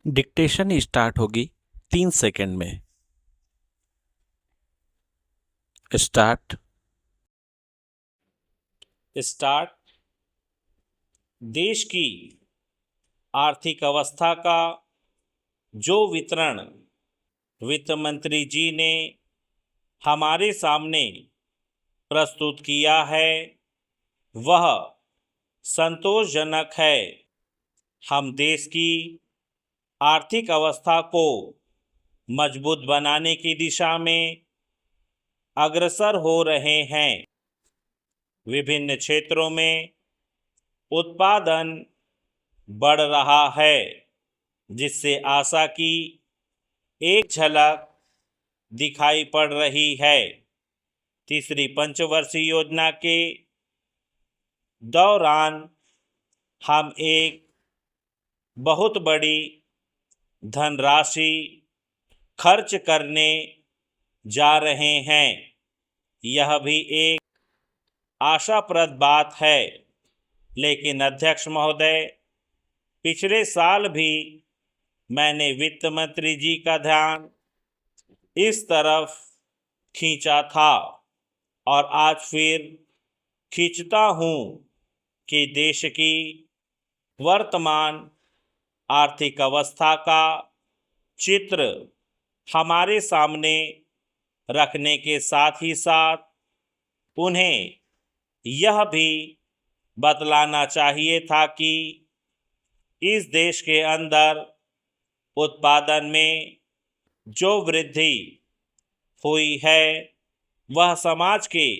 Dictation start होगी 3 second में। Start. Start. देश की आर्थिक अवस्था का जो वितरण वित्त मंत्री जी ने हमारे सामने प्रस्तुत किया है वह संतोषजनक है। हम देश की आर्थिक अवस्था को मजबूत बनाने की दिशा में अग्रसर हो रहे हैं। विभिन्न क्षेत्रों में उत्पादन बढ़ रहा है, जिससे आशा की एक झलक दिखाई पड़ रही है। तीसरी पंचवर्षीय योजना के दौरान हम एक बहुत बड़ी धनराशि खर्च करने जा रहे हैं। यह भी एक आशाप्रद बात है, लेकिन अध्यक्ष महोदय, पिछले साल भी मैंने वित्त मंत्री जी का ध्यान इस तरफ खींचा था और आज फिर खींचता हूँ कि देश की वर्तमान आर्थिक अवस्था का चित्र हमारे सामने रखने के साथ ही साथ उन्हें यह भी बतलाना चाहिए था कि इस देश के अंदर उत्पादन में जो वृद्धि हुई है वह समाज के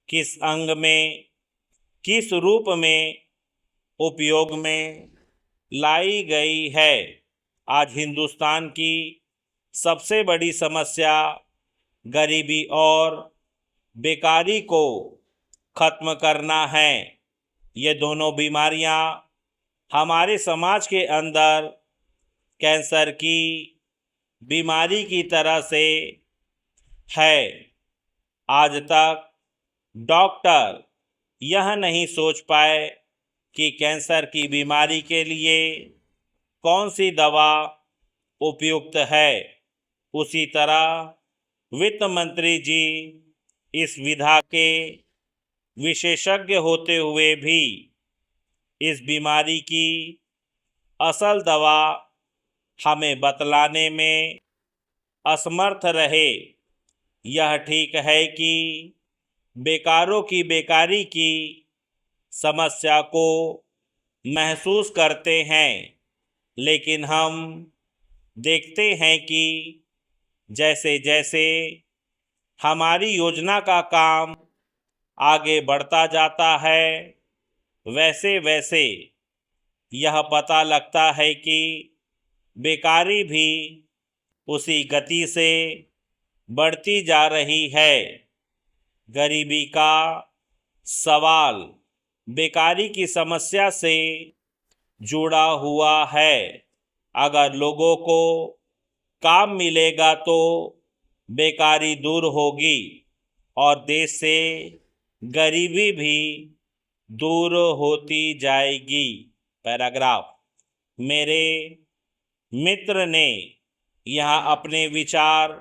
किस अंग में, किस रूप में उपयोग में लाई गई है। आज हिंदुस्तान की सबसे बड़ी समस्या गरीबी और बेकारी को खत्म करना है। ये दोनों बीमारियां हमारे समाज के अंदर कैंसर की बीमारी की तरह से है। आज तक डॉक्टर यह नहीं सोच पाए कि कैंसर की बीमारी के लिए कौन सी दवा उपयुक्त है। उसी तरह वित्त मंत्री जी इस विधा के विशेषज्ञ होते हुए भी इस बीमारी की असल दवा हमें बतलाने में असमर्थ रहे। यह ठीक है कि बेकारों की बेकारी की समस्या को महसूस करते हैं, लेकिन हम देखते हैं कि जैसे जैसे हमारी योजना का काम आगे बढ़ता जाता है वैसे वैसे यह पता लगता है कि बेकारी भी उसी गति से बढ़ती जा रही है। गरीबी का सवाल बेकारी की समस्या से जुड़ा हुआ है। अगर लोगों को काम मिलेगा तो बेकारी दूर होगी और देश से गरीबी भी दूर होती जाएगी। पैराग्राफ। मेरे मित्र ने यहाँ अपने विचार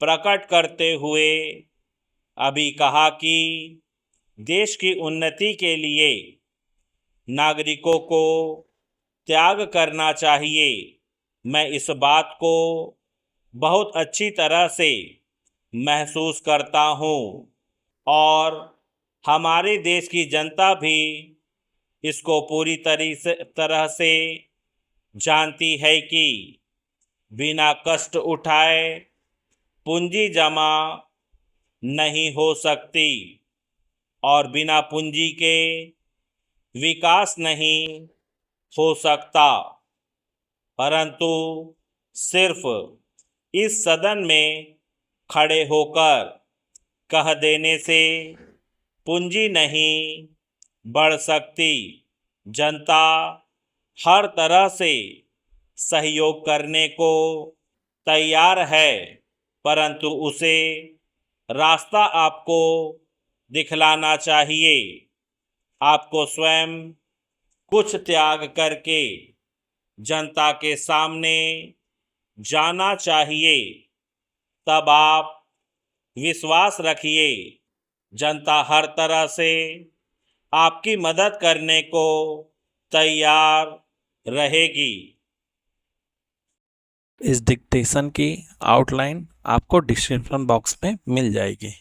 प्रकट करते हुए अभी कहा कि देश की उन्नति के लिए नागरिकों को त्याग करना चाहिए। मैं इस बात को बहुत अच्छी तरह से महसूस करता हूँ और हमारे देश की जनता भी इसको पूरी तरह से जानती है कि बिना कष्ट उठाए पूंजी जमा नहीं हो सकती और बिना पूंजी के विकास नहीं हो सकता। परंतु सिर्फ इस सदन में खड़े होकर कह देने से पूंजी नहीं बढ़ सकती। जनता हर तरह से सहयोग करने को तैयार है, परंतु उसे रास्ता आपको दिखलाना चाहिए। आपको स्वयं कुछ त्याग करके जनता के सामने जाना चाहिए, तब आप विश्वास रखिए जनता हर तरह से आपकी मदद करने को तैयार रहेगी। इस डिक्टेशन की आउटलाइन आपको डिस्क्रिप्शन बॉक्स में मिल जाएगी।